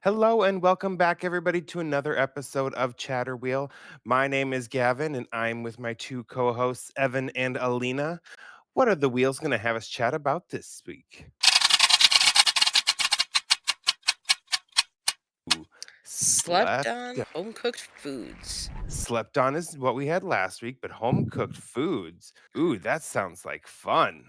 Hello and welcome back, everybody, to another episode of Chatter Wheel. My name is Gavin, and I'm with my two co hosts, Evan and Alina. What are the wheels going to have us chat about this week? Ooh, Slept slept. on home-cooked foods. Slept on is what we had last week, but home cooked foods. Ooh, that sounds like fun.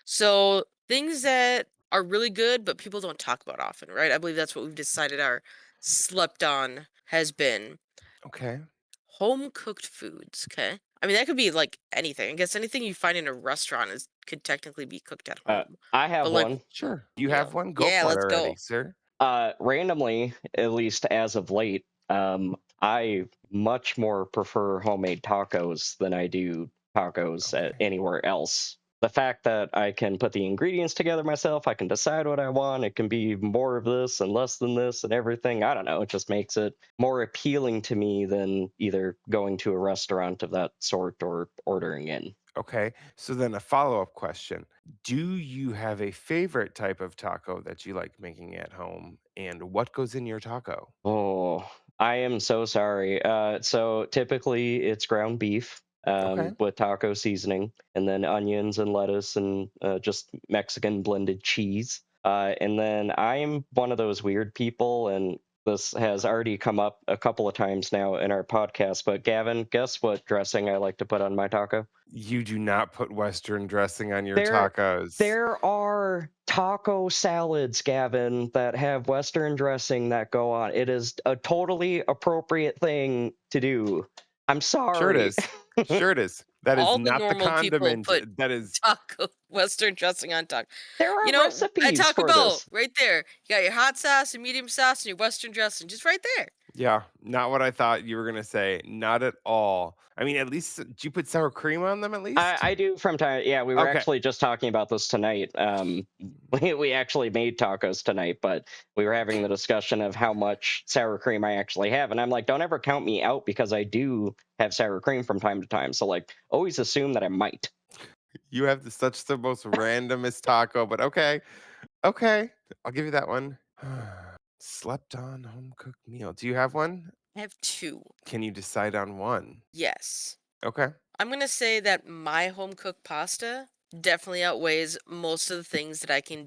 So, things that are really good, but people don't talk about often, right? I believe that's what we've decided our slept on has been. Okay. Home-cooked foods, okay? I mean, that could be, like, anything. I guess anything you find in a restaurant is could technically be cooked at home. I But, have like, one. Sure. You have one? Go yeah, for it let's already, go. sir. Randomly, at least as of late, I much more prefer homemade tacos than I do tacos at Okay. anywhere else. The fact that I can put the ingredients together myself, I can decide what I want, it can be more of this and less than this and everything. I don't know, it just makes it more appealing to me than either going to a restaurant of that sort or ordering in. Okay. So then a follow-up question. Do you have a favorite type of taco that you like making at home? And what goes in your taco? Oh, I am so sorry. So typically it's ground beef Okay. with taco seasoning, and then onions and lettuce and just Mexican blended cheese. And then I am one of those weird people, and this has already come up a couple of times now in our podcast. But Gavin, guess what dressing I like to put on my taco? You do not put Western dressing on your There tacos. there are taco salads, Gavin, that have Western dressing that go on. It is a totally appropriate thing to do. I'm Sure it sorry. is. Sure it is. That is All the not the normal people condiment. put That is taco Western dressing on taco. There You are know, at recipes Taco for Bell, this. right there. You got your hot sauce, your medium sauce, and your Western dressing, just right there. yeah, not what I thought you were gonna say. Not at all. I mean, at least do you put sour cream on them at least? I do from time. Yeah, we were Okay. actually just talking about this tonight. We actually made tacos tonight, but we were having the discussion of how much sour cream I actually have, and I'm like, don't ever count me out because I do have sour cream from time to time. So like, always assume that I might. You have such the most randomest taco, but okay. Okay. I'll give you that one. Slept on home cooked meal. Do you have one? I have two. Can you decide on one? Yes. Okay. I'm gonna say that my home cooked pasta definitely outweighs most of the things that I can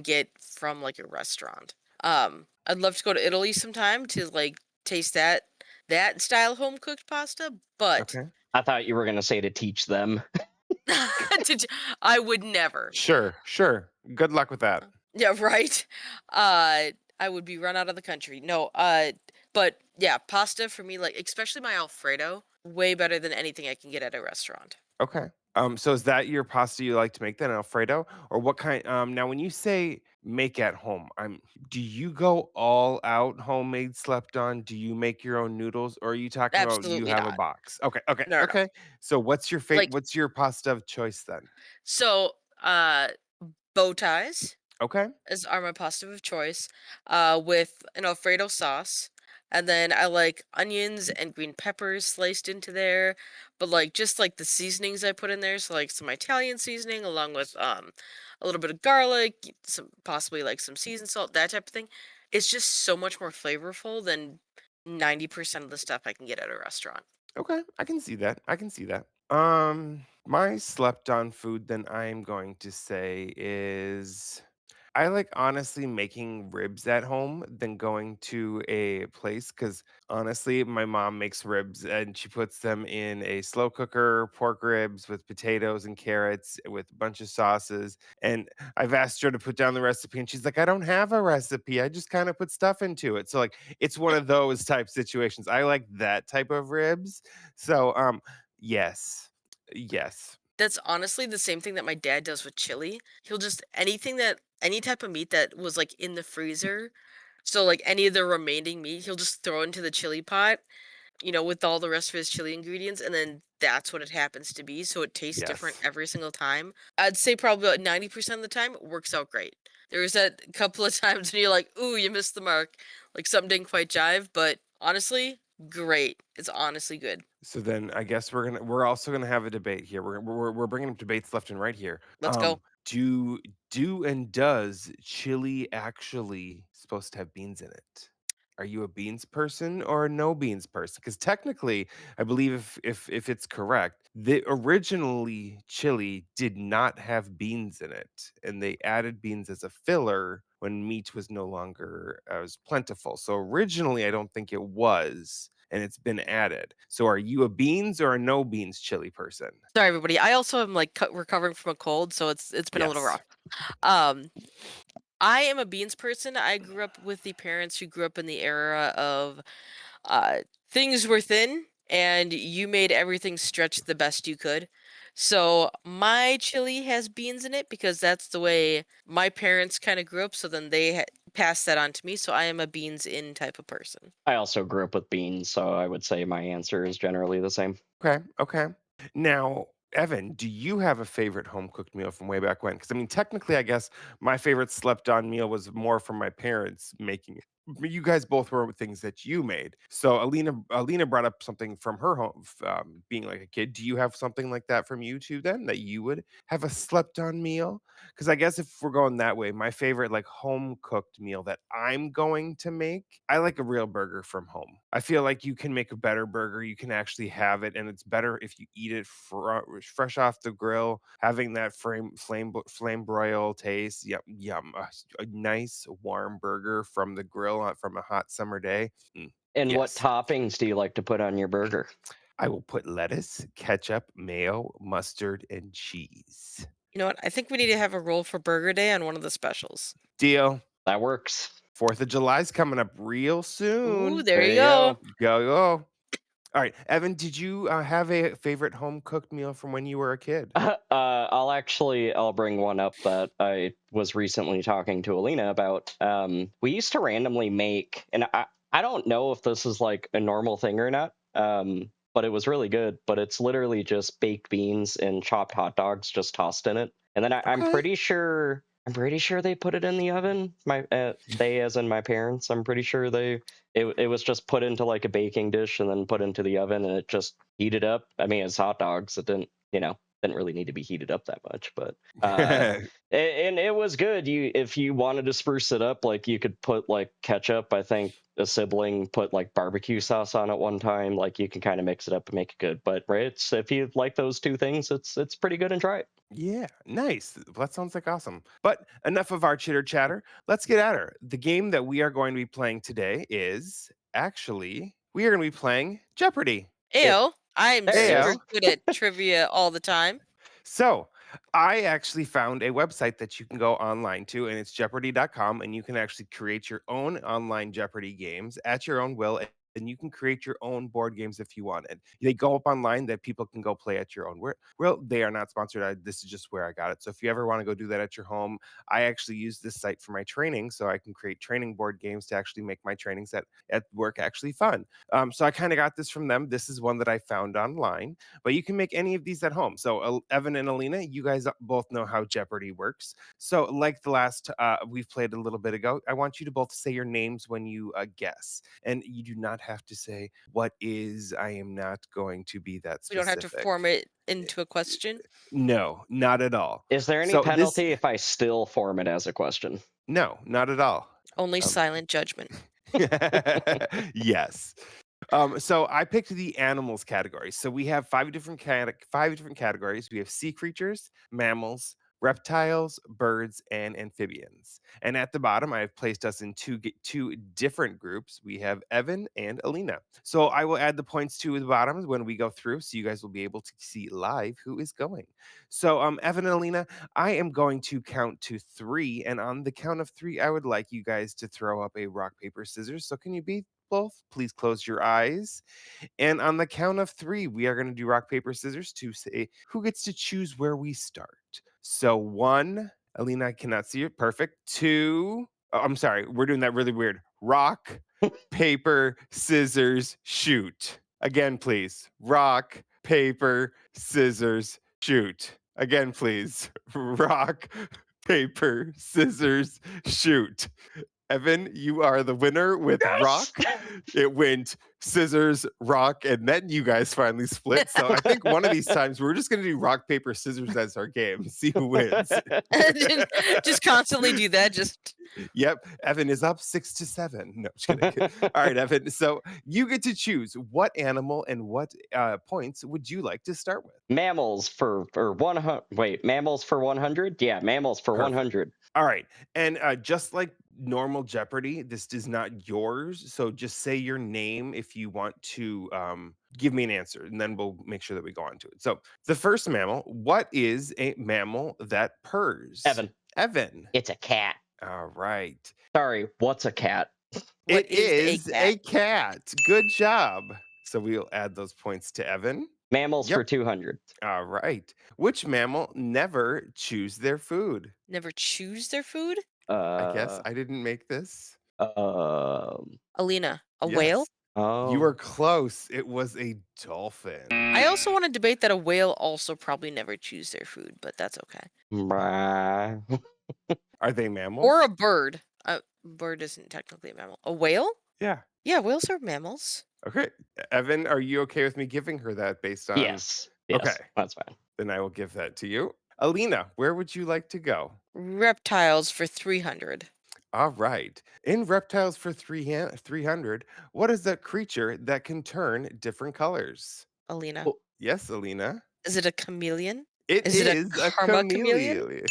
get from like a restaurant. I'd love to go to Italy sometime to like taste that style home cooked pasta, but Okay. I thought you were gonna say to teach them. to I would never. Sure. Sure. Good luck with that. Yeah, right. I would be run out of the country. No, but yeah, pasta for me, like especially my Alfredo, way better than anything I can get at a restaurant. Okay. So is that your pasta you like to make then, Alfredo? Or what kind now when you say make at home, do you go all out homemade slept on? Do you make your own noodles? Or are you talking about you Absolutely have a not. box? Okay, okay, No, no, no. okay. So Like what's your pasta of choice then? so, bow ties Okay. are my pasta of choice, with an Alfredo sauce, and then I like onions and green peppers sliced into there, but like just like the seasonings I put in there, so like some Italian seasoning along with a little bit of garlic, some possibly like some seasoned salt, that type of thing. It's just so much more flavorful than 90% of the stuff I can get at a restaurant. Okay, I can see that. I can see that. My slept on food then I'm going to say is I like honestly making ribs at home than going to a place because honestly, my mom makes ribs and she puts them in a slow cooker, pork ribs with potatoes and carrots with a bunch of sauces. And I've asked her to put down the recipe and she's like, I don't have a recipe. I just kind of put stuff into it. So like it's one of those type situations. I like that type of ribs. So yes. Yes. That's honestly the same thing that my dad does with chili. He'll just any type of meat that was like in the freezer, so like any of the remaining meat, he'll just throw into the chili pot, with all the rest of his chili ingredients, and then that's what it happens to be. So it tastes different Yes. every single time. I'd say probably about 90% of the time it works out great. There's that couple of times when you're like, ooh, you missed the mark. Like something didn't quite jive, but honestly, great. It's honestly good. So then I guess we're also gonna have a debate here. We're bringing up debates left and right here. Let's go. Do and does chili actually supposed to have beans in it. Are you a beans person or a no beans person? Because technically, I believe if it's correct, the originally chili did not have beans in it, and they added beans as a filler when meat was no longer as plentiful. So originally, I don't think it was, and it's been added. So are you a beans or a no beans chili person? Sorry, everybody. I also am like recovering from a cold, so it's been a little Yes. rough. Um, I am a beans person. I grew up with the parents who grew up in the era of uh, things were thin, and you made everything stretch the best you could. So my chili has beans in it because that's the way my parents kind of grew up. So then they passed that on to me. So I am a beans in type of person. I also grew up with beans, so I would say my answer is generally the same. Okay, okay. Now, Evan, do you have a favorite home cooked meal from way back when? Because I mean, technically, I guess my favorite slept on meal was more from my parents making it. You guys both were things that you made. So Alina brought up something from her home, being like a kid. Do you have something like that from you too? Then that you would have a slept on meal? Because I guess if we're going that way, my favorite like home cooked meal that I'm going to make, I like a real burger from home. I feel like you can make a better burger. You can actually have it, and it's better if you eat it fresh off the grill, having that flame broil taste. Yum yum, a nice warm burger from the grill from a hot summer day. And what Yes, toppings do you like to put on your burger? I will put lettuce, ketchup, mayo, mustard, and cheese. You know what? I think we need to have a roll for Burger Day on one of the specials. Deal. That works. 4th of July's coming up real Ooh, soon. there There you you go. go. Go, go. All right, Evan, did you have a favorite home cooked meal from when you were a kid? I'll bring one up that I was recently talking to Alina about. We used to randomly make, and I don't know if this is like a normal thing or not. But it was really good. But it's literally just baked beans and chopped hot dogs just tossed in it, and then Okay. I'm pretty sure they put it in the oven. They, as in my parents, I'm pretty sure it was just put into like a baking dish and then put into the oven, and it just heated up. I mean, it's hot dogs. It didn't really need to be heated up that much, but and it was good. If you wanted to spruce it up, like you could put like ketchup. I think a sibling put like barbecue sauce on it one time. Like you can kind of mix it up and make it good. But right, if you like those two things, it's pretty good and try it. Yeah, nice. Well, that sounds like awesome. But enough of our chitter chatter. Let's get at her. The game that we are going to be playing today is actually we are going to be playing Jeopardy. It Ayo, I'm There it super is. Ayo. good at trivia all the time. So I actually found a website that you can go online to, and it's jeopardy.com, and you can actually create your own online Jeopardy games at your own will. And you can create your own board games if you wanted. They go up online that people can go play at your own. Well, they are not sponsored. This is just where I got it. So if you ever want to go do that at your home, I actually use this site for my training, so I can create training board games to actually make my trainings at work actually fun. So I kind of got this from them. This is one that I found online, but you can make any of these at home. So Evan and Alina, you guys both know how Jeopardy works. So like the last we've played a little bit ago, I want you to both say your names when you guess, and you do not have to say what is. I am not going to be that We don't have to specific. form it into a question. No, not at all. Is there any So this, penalty if I still form it as a question? no, not at all. Only Um, silent judgment. yes. So I picked the animals category. So we have five different categories. We have sea creatures, mammals, reptiles, birds, and amphibians. And at the bottom, I have placed us in two different groups. We have Evan and Alina. So I will add the points to the bottom when we go through, so you guys will be able to see live who is going. So Evan and Alina, I am going to count to three, and on the count of three, I would like you guys to throw up a rock paper scissors. So can you be both? Please close your eyes. And on the count of three, we are going to do rock, paper, scissors to say who gets to choose where we start. So one, Alina, I cannot see it. Perfect. Two, oh, I'm sorry, we're doing that really weird. Rock, paper, scissors, shoot. Again, please. Rock, paper, scissors, shoot. Again, please. Rock, paper, scissors, shoot. Evan, you are the winner with Yes. rock. It went scissors, rock, and then you guys finally split. So I think one of these times we're just going to do rock, paper, scissors as our game. See who wins. Just constantly do that. Just Yep. Evan is up 6-7. No, just kidding. All right, Evan. So you get to choose what animal and what points would you like to start with? Mammals for or 100. Wait, mammals for 100? Yeah, mammals for Perfect. 100. All right. And just like normal Jeopardy, this is not yours. So just say your name if you want to give me an answer, and then we'll make sure that we go on to it. So the first mammal, what is a mammal that purrs? Evan, Evan. it's a cat. All right. Sorry, what's a cat? what It is a is cat? a cat. Good job. So we'll add those points to Evan. Mammals Yep. for 200. All right. Which mammal never chews their food? Never choose their food? I guess Uh, I didn't make this. um, Alina, a whale? Yes. You were oh, close. It was a dolphin. I also want to debate that a whale also probably never choose their food, but that's okay. brah. Are they Or mammals? a bird. A bird isn't technically a mammal. A whale? Yeah. Yeah, whales are mammals. Okay. Evan, are you okay with me giving her that based on. Yes, Okay. yes, that's fine. Then I will give that to you. Alina, where would you like to go? Reptiles for 300. All right. In Reptiles for 300, what is that creature that can turn different colors? Alina. Oh, Yes, Alina. Is it a chameleon? It Is it a is a karma chameleon? chameleon.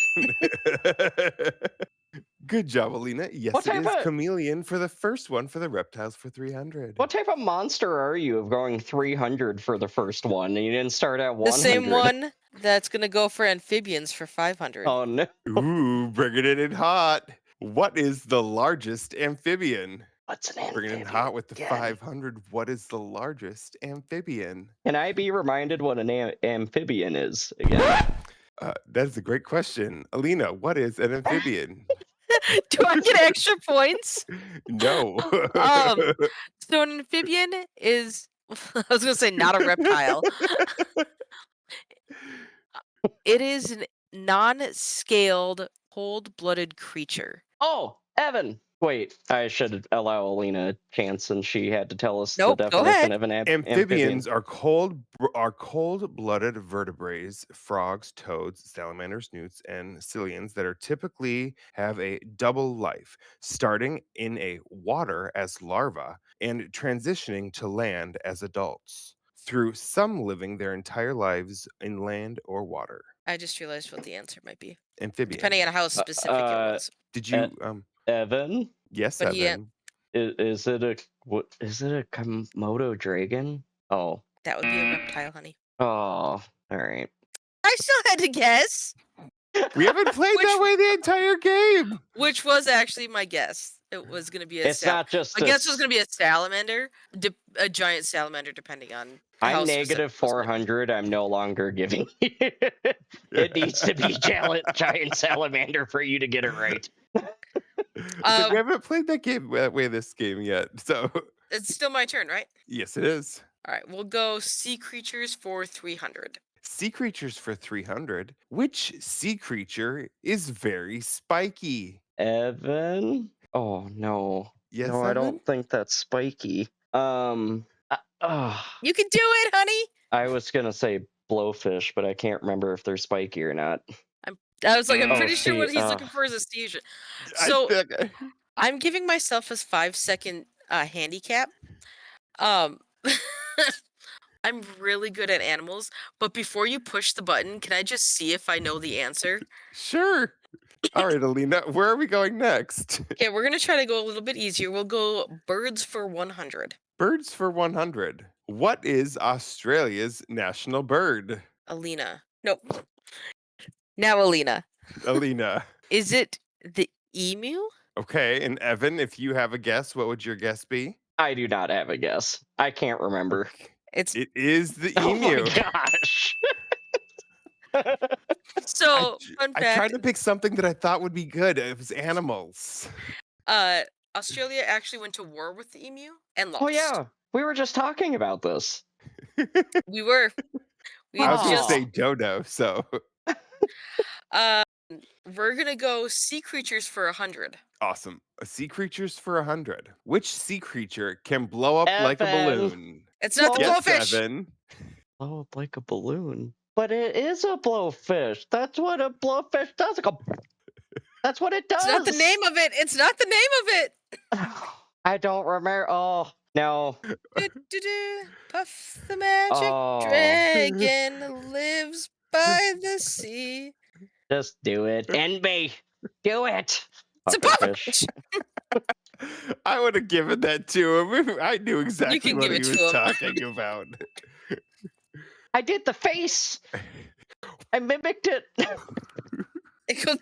Good job, Alina. what Yes, it type is of chameleon for the first one for the Reptiles for 300. what type of monster are you of going 300 for the first one and you didn't start at The same 100? one that's gonna go for amphibians for 500. Oh no. Ooh, bringing it in hot. What is the largest amphibian? What's an Bringing it in amphibian hot with the again? 500. What is the largest amphibian? Can I be reminded what an amphibian is again? That is a great question. Alina, what is an amphibian? Do I get extra points? No. Um, so an amphibian is I was gonna say not a reptile. It is an non-scaled, cold-blooded creature. Oh, Evan. Wait, I should allow Alina a chance since she had to tell us the Nope, go definition ahead. of an amphibian. Amphibians are cold-blooded vertebrates, frogs, toads, salamanders, newts, and cilians that are typically have a double life, starting in a water as larvae and transitioning to land as adults, through some living their entire lives in land or water. I just realized what the answer might be, depending Amphibian. on how Uh, specific it uh, was. Did E- you Evan, yes, But he Evan? is it a what? Is it a Komodo dragon? Oh, that would be a reptile, honey. oh, all right. I still had to guess, We haven't played which that way the entire game. which was actually my guess. It was gonna be a It's not just my guess was gonna be a salamander, a giant salamander, depending on how I'm specific negative it was gonna be. 400. I'm no longer giving. It needs to be giant salamander for you to get it right. It's like we Um, haven't played that game that way this game yet. So it's still my turn, right? yes, it is. All right, we'll go sea creatures for 300. Sea creatures for 300. Which sea creature is very spiky? Evan? Oh no. Yes, No, I Evan? don't think that's spiky. You can do it, honey. I was gonna say blowfish, but I can't remember if they're spiky or not. I was like, I'm Oh, pretty sure see, what he's looking for is a sea. I So think I'm giving myself a 5-second handicap. Um, I'm really good at animals, but before you push the button, can I just see if I know the answer? sure. All right, Alina, where are we going next? Okay, we're gonna try to go a little bit easier. We'll go birds for 100. Birds for 100. What is Australia's national bird? Alina. Nope. Now, Alina. Alina. Is it the emu? Okay, and Evan, if you have a guess, what would your guess be? I do not have a guess. I can't remember. Okay. It's It is the Oh my emu. gosh. so fun I tried fact. to pick something that I thought would be good. It was animals. Uh, Australia actually went to war with the emu and Oh lost. yeah, we were just talking about this. We were. We I was going to just say dodo, so uh We're gonna go sea creatures for 100. Awesome. Sea creatures for 100. Which sea creature can blow up like a Evan, balloon? It's not the blow Yes, blowfish. Evan. blow up like a balloon. But it is a blowfish. That's what a blowfish does. That's what it It's not the does. name of it. It's not the name of it. I don't remember. Oh no. Do-do-do. Puff the magic Oh, dragon lives by the sea. just do it. End me. Do it. It's a Pufferfish. pufferfish. I would have given that to him. I knew You exactly can what give it he to was him. talking about. I did the face. I mimicked it. It goes,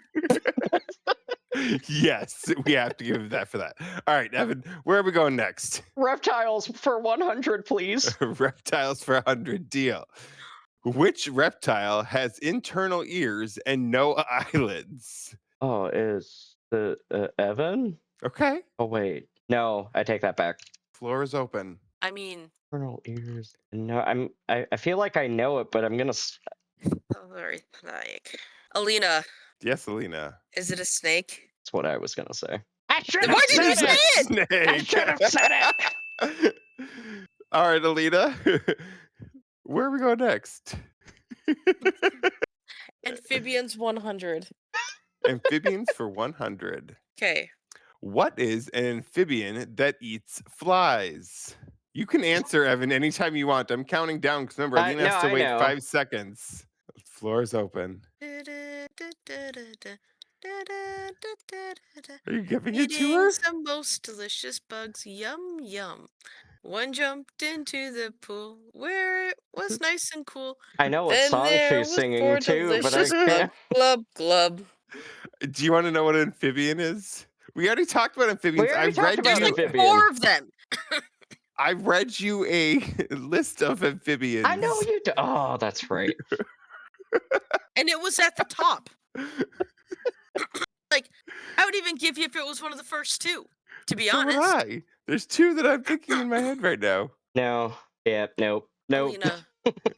Yes, we have to give him that for that. All right, Evan, where are we going next? Reptiles for 100, please. Reptiles for 100 deal. Which reptile has internal ears and no eyelids? Oh, is the Evan? Okay, Oh wait, no, I take that back. floor is open. I mean, Internal ears. No, I feel like I know it, but I'm gonna. oh, very like Alina. Yes, Alina. Is it a snake? That's what I was gonna say. I should Then have why didn't you said say it. it? I Snake. should have said it. All right, Alina. Where are we going next? Amphibians 100. Amphibians for 100. Okay. What is an amphibian that eats flies? You can answer, Evan, anytime you want. I'm counting down because remember, Alina No, has to I wait know. 5 seconds. Floor is open. Are you giving it to Eating her? some most delicious bugs. Yum, yum. One jumped into the pool where it was nice and cool. I know what Then song there she's was singing four too, but I delicious bugs. can't. Glub, glub. Do you want to know what an amphibian is? We already talked about We amphibians. already talked There's about like amphibian. 4 of them. I read you a list of I know amphibians. you do. Oh, that's right. And it was at the top. Like, I would even give you if it was one of the first 2, to be So would honest. I. There's 2 that I'm thinking in my head right now. No. Yeah. Nope. Nope. Alina.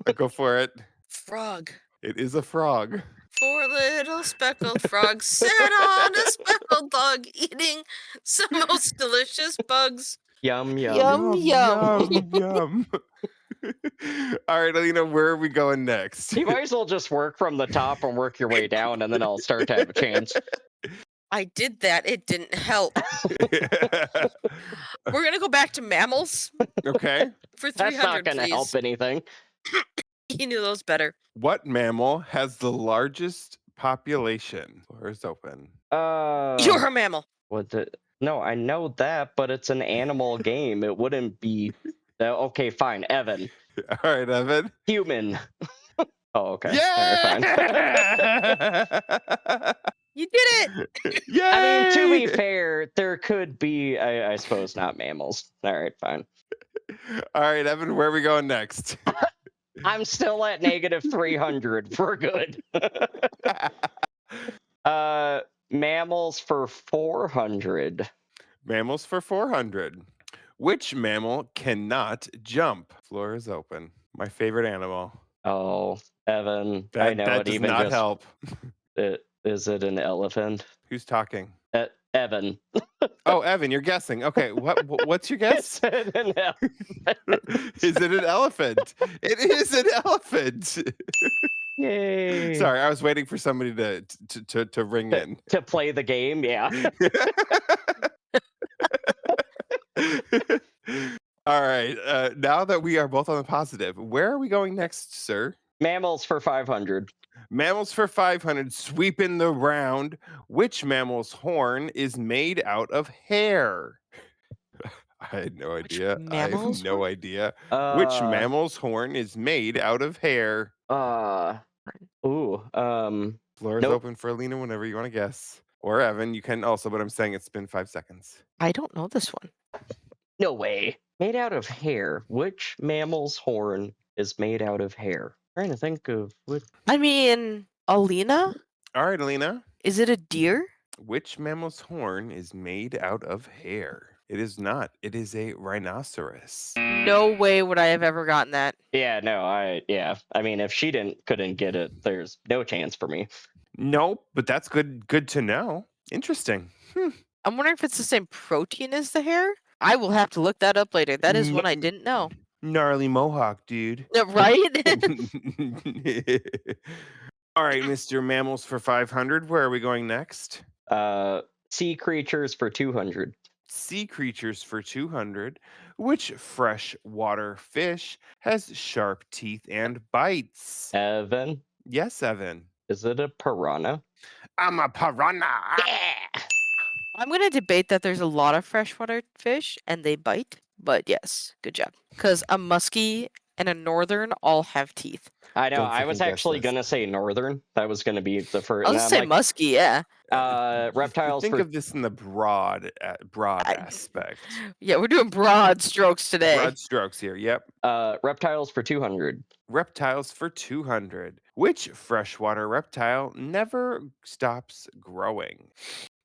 I'll go for it. Frog. It is a frog. 4 little speckled frogs sat on a speckled log eating some most delicious bugs. Yum yum. Yum, yum. Yum. All right, Alina, where are we going next? You might as well just work from the top and work your way down, and then I'll start to have a chance. I did that. It didn't help. We're going to go back to mammals Okay. for That's not 300, going to help please. anything. You knew those better. What mammal has the largest population? Floor is open. You're a mammal. What the? No, I know that, but it's an animal game. It wouldn't be. Okay, fine. Evan, All right, Evan. human. Oh, okay. Yeah! All right, fine. You did it. Yay! I mean, to be fair, there could be, I suppose, not mammals. All right, fine. All right, Evan, where are we going next? I'm still at negative 300 for good. Mammals for 400. Mammals for 400. Which mammal cannot jump? Floor is open. My favorite animal. Oh, Evan, I know That it does even not just. help. Is it an elephant? Who's talking? Evan. Oh, Evan, you're guessing. Okay, what's your guess? Is it an elephant? Is it an elephant? It is an elephant. Yay. Sorry, I was waiting for somebody to ring in. To play the game, yeah. All right. Now that we are both on the positive, where are we going next, sir? Mammals for 500. Mammals for 500, sweeping the round. Which mammal's horn is made out of hair? I had no idea. I have mammal's no horn? idea. Which mammal's horn is made out of hair? Ooh. Floor is Nope. open for Alina whenever you want to guess. Or Evan, you can also, but I'm saying it's been 5 seconds. I don't know this one. No way. Made out of hair. Which mammal's horn is made out of hair? Trying to think of what. I mean, Alina? All right, Alina. Is it a deer? Which mammal's horn is made out of hair? It is not. It is a rhinoceros. No way would I have ever gotten that. Yeah, no, I mean, if she couldn't get it, there's no chance for me. Nope, but that's good to know. Interesting. I'm wondering if it's the same protein as the hair. I will have to look that up later. That is one I N- didn't know. gnarly mohawk, dude. Yeah, right? All right, Mr. Mammals for 500. Where are we going next? Uh, sea creatures for 200. Sea creatures for 200. Which freshwater fish has sharp teeth and bites? Evan, Yes, Evan. is it a piranha? I'm a piranha. Yeah. I'm gonna debate that there's a lot of freshwater fish and they bite, but yes, good job. Because a muskie and a northern all have teeth. I know. Don't I was second guess actually this. gonna say northern. That was gonna be the first, I'll and just I'm say like, muskie, yeah. reptiles Think for of this in the broad I, aspect. yeah, we're doing broad strokes today. Broad strokes here. Yep. reptiles for 200. Reptiles for 200. Which freshwater reptile never stops growing?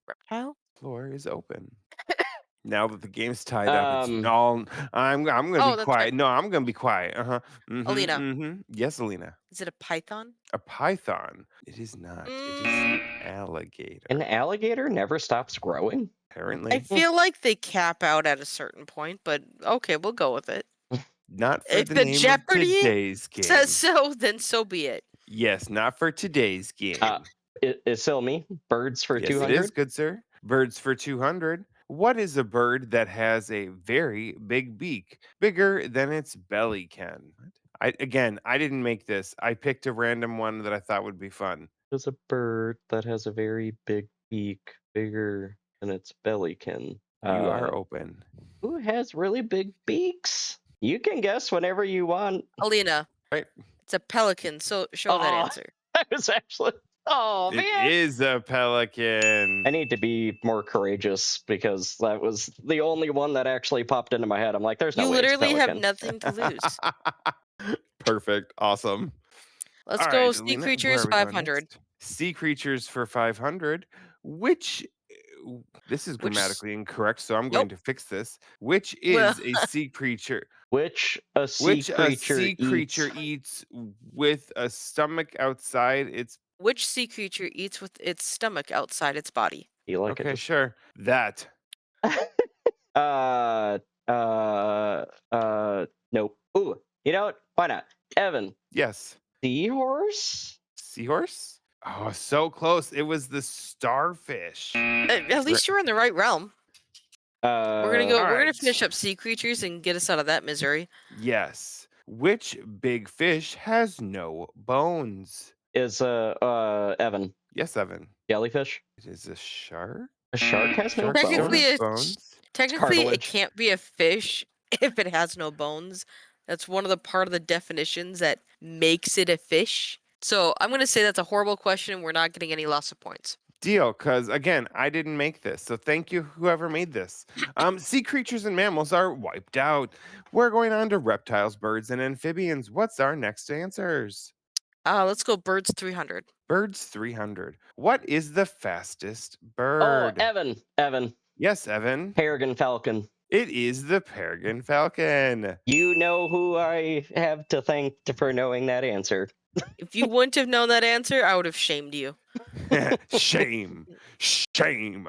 Reptile? Floor is open. Now that the game's tied up, it's Um, all. I'm gonna be Oh, that's right. quiet. No, I'm gonna be quiet. Alina, Yes, Alina. is it a python? A python. It is not. It is Mm, an an alligator. alligator never stops growing. I Apparently, Hmm. feel like they cap out at a certain point, but okay, we'll go with it. not for If the the name of Jeopardy today's says game. so, then so be it. Yes, not for today's Uh, game. it's still me. Birds for Yes, it is, 200. good sir. Birds for 200. What is a bird that has a very big beak, bigger than its belly can? I didn't make this. I picked a random one that I thought would be fun. There's a bird that has a very big beak, bigger than its bellykin. You are open. Who has really big beaks? You can guess whenever you want. Alina, Right? it's a pelican, so show that Oh, answer. I was actually. Oh It man. is a I pelican. need to be more courageous because that was the only one that actually popped into my head. I'm like, there's no You way it's literally have pelican. nothing to lose. Perfect. Awesome. Let's All go right, sea Alina, where creatures are we going 500. next? Sea creatures for 500. Which this is Which grammatically incorrect, so I'm going nope. to fix this. Which Well, is a sea creature? Which a sea Which a creature sea creature eats? eats with a stomach outside its. which sea creature eats with its stomach outside its body? You like it Okay, just. sure. That. uh, uh, nope. Ooh, you know what? Why not? Evan, Yes. seahorse? Seahorse? Oh, so close. It was the starfish. At Re- least you're in the right realm. We're gonna Uh, go. All We're gonna right. finish up sea creatures and get us out of that misery. Yes. Which big fish has no bones? is Evan, Yes, Evan. jellyfish? It is a shark? A shark has no Sharks don't Technically, have bones. bones. It's technically, it cartilage. can't be a fish if it has no bones. That's one of the part of the definitions that makes it a fish. So I'm gonna say that's a horrible question. We're not getting any loss of points. Deal, because again, I didn't make this. So thank you, whoever made this. Sea creatures and mammals are wiped out. We're going on to reptiles, birds, and amphibians. What's our next answers? Let's go birds 300. Birds 300. What is the fastest Oh, bird? Evan, Yes, Evan. peregrine falcon. It is the peregrine falcon. You know who I have to thank for knowing that answer. If you wouldn't have known that answer, I would have shamed you. Shame. Shame.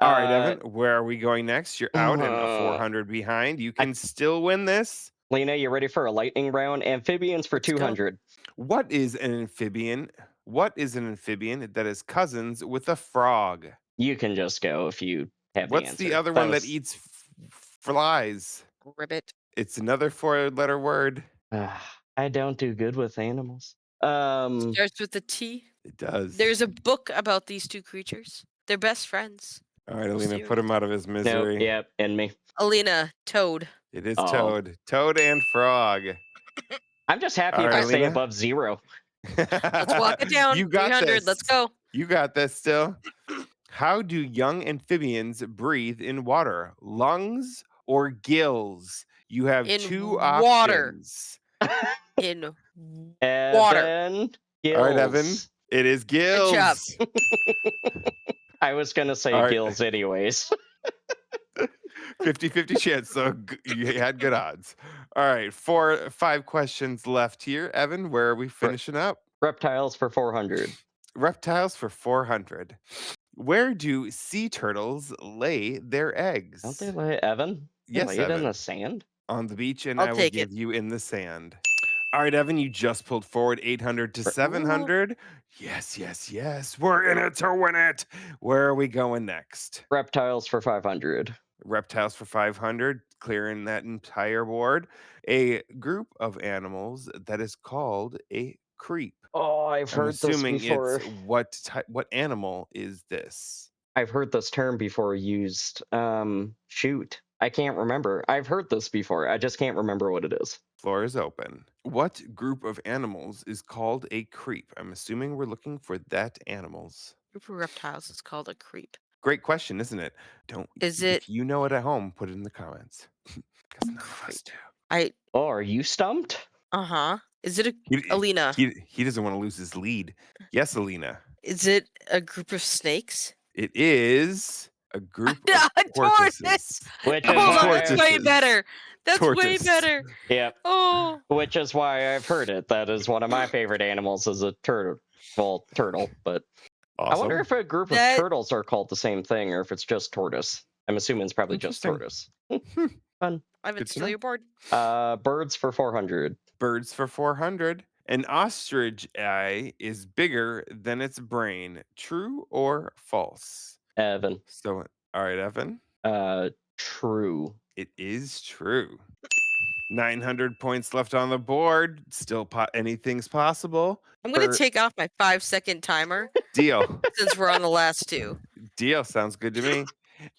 All right, Uh, Evan, where are we going next? You're out and a 400 behind. You I, can still win this. Lena, you ready for a lightning round? Amphibians for Let's go. 200. What is an amphibian? What is an amphibian that is cousins with a frog? You can just go if you have the What's the answer. other That one that was. eats flies? Ribbit. It's another four-letter word. I don't do good with animals. Starts with a T. It does. There's a book about these two creatures. They're best friends. All right, Alina, put Mysterious. him out of his Nope. misery. Yep. And me. Alina, toad. It is Oh, Toad. Toad and Frog. I'm just happy All if right, I Alright, stay Alina. above 0. let's walk it down. You got 300. Let's this. go. You got this still. How do young amphibians breathe in water? Lungs or gills? You have In two water. options. In water. Evan All right, Evan. Gills. It is Good job. gills. I was gonna say All right. gills anyways. 50-50 chance. So you had good odds. All right. 5 questions left here. Evan, where are we finishing up? Reptiles for 400. Reptiles for 400. Where do sea turtles lay their Don't they eggs? lay Evan? They Yes, lay it in the Evan. sand? On the beach, and I'll I will take it. give you in the sand. All right, Evan, you just pulled forward 800 to Ooh. 700. Yes, yes, yes. We're in it to win it. Where are we going next? Reptiles for 500. Reptiles for 500, clearing that entire board. A group of animals that is called a creep. Oh, I've I'm heard this assuming it's before. what animal is this? I've heard this term before used. Shoot. I can't remember. I've heard this before. I just can't remember what it is. Floor is open. What group of animals is called a creep? I'm assuming we're looking for that animals. Group of reptiles is called a creep. Great question, isn't it? Don't Is it If you know it at home, put it in the comments. Because none of us creep? do. I Oh, are you stumped? uh-huh. Is it a He Alina? he doesn't want to lose his lead. Yes, Alina. Is it a group of snakes? It is a group No, of a tortoise. tortoises. Which is Hold on, why that's I've. way Tortoises. better. That's way Tortoise. better. Yep. Oh, Which is why I've heard it. That is one of my favorite animals is a turtle. Well, turtle, but I wonder Awesome. if a group of that turtles are called the same thing or if it's just tortoise. I'm assuming it's probably just Interesting. tortoise. Hmm, Fun. Ivan, Good to steal know. your board. Birds for 400. Birds for 400. An ostrich eye is bigger than its brain. True or false? Evan. So, all right, Evan. True. It is true. 900 points left on the board. Still, anything's possible. I'm gonna Bird. take off my 5-second timer Deal. since we're on the last two. Deal. Sounds good to me.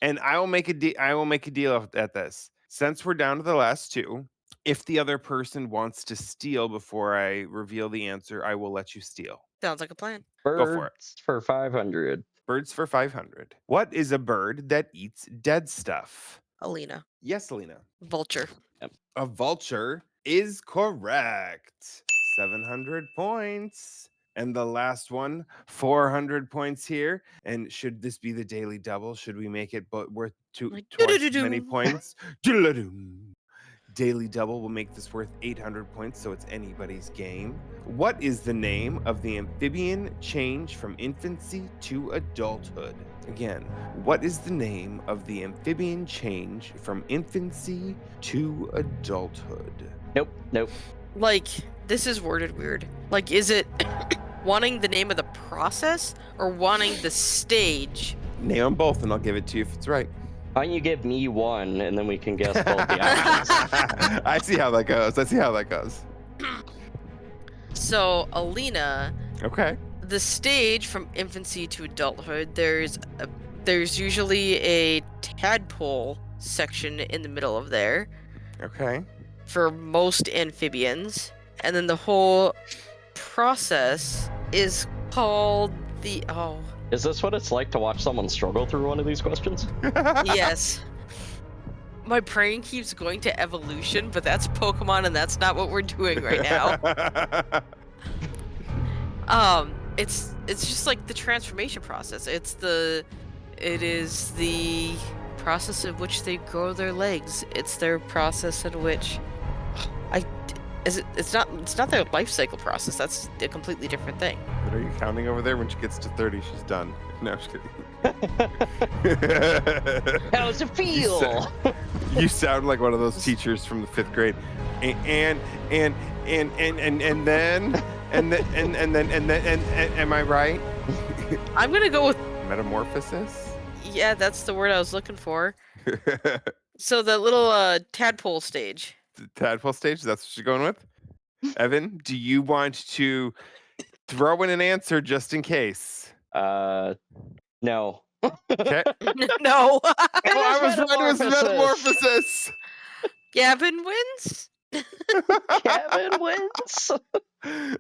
And I will make a I will make a deal at this. Since we're down to the last two, if the other person wants to steal before I reveal the answer, I will let you steal. Sounds like a plan. Go for it. Birds for 500. Birds for 500. What is a bird that eats dead stuff? Alina. Yes, Selena. Vulture. A vulture is correct. 700 points. And the last one, 400 points here. And should this be the daily double? Should we make it worth Like twice as many doo-doo-doo-doo. points? Diddle-a-doom. Daily double will make this worth 800 points, so it's anybody's game. What is the name of the amphibian change from infancy to adulthood? Again, what is the name of the amphibian change from infancy to adulthood? Nope. Nope. Like, this is worded weird. Like, is it wanting the name of the process or wanting the stage? Name them both, and I'll give it to you if it's right. Why don't you give me one and then we can guess both the options? I see how that goes. I see how that goes. So, Alina, Okay. the stage from infancy to adulthood, there's usually a tadpole section in the middle of there Okay. for most amphibians, and then the whole process is called the Is this what it's like to watch someone struggle through one of these questions? yes. My brain keeps going to evolution, but that's Pokemon, and that's not what we're doing right now. It's just like the transformation process. It is the process in which they grow their legs. It's their process in which it's not their life cycle process. That's a completely different thing. But are you counting over there? When she gets to 30, she's done. No, I'm just kidding. How's it feel? You sound like one of those teachers from the 5th grade. And then, am I right? I'm gonna go with Metamorphosis? yeah, that's the word I was looking for. The So the little tadpole stage. tadpole stage, that's what you're going with? Evan, do you want to throw in an answer just in case? No. Okay. No. It Oh, I is was right. It was metamorphosis. metamorphosis. Gavin wins. Kevin wins.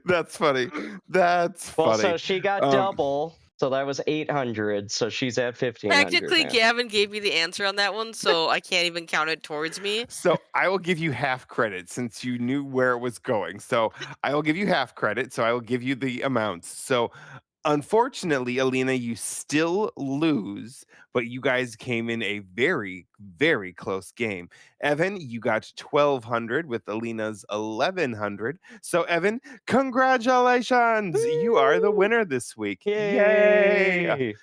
That's funny. That's Well, funny. so she got double. So that was 800. So she's at 1500. Technically, now. Gavin gave me the answer on that one, so I can't even count it towards me. So I will give you half credit since you knew where it was going. So I will give you half credit. So I will give you the amounts. So Unfortunately, Alina, you still lose, but you guys came in a very, very close game. Evan, you got 1,200 with Alina's 1,100. So, Evan, congratulations! You are the Woo! winner this week. Yay! Yay!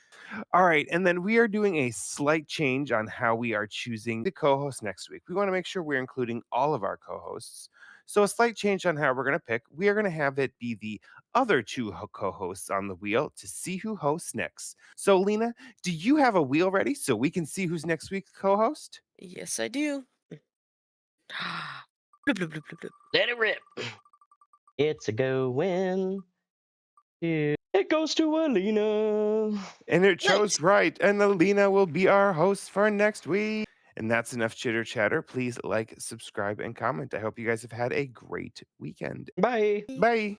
All right, and then we are doing a slight change on how we are choosing the co-host next week. We want to make sure we're including all of our co-hosts. So a slight change on how we're going to pick. We are going to have it be the other two co-hosts on the wheel to see who hosts next. So Lena, do you have a wheel ready so we can see who's next week's co-host? Yes, I do. Bloop, bloop, bloop, bloop, bloop. Let it rip. It's a go win. It goes to Alina. And it chose Nice. right, and Alina will be our host for next week. And that's enough chitter chatter. Please like, subscribe, and comment. I hope you guys have had a great weekend. Bye. Bye.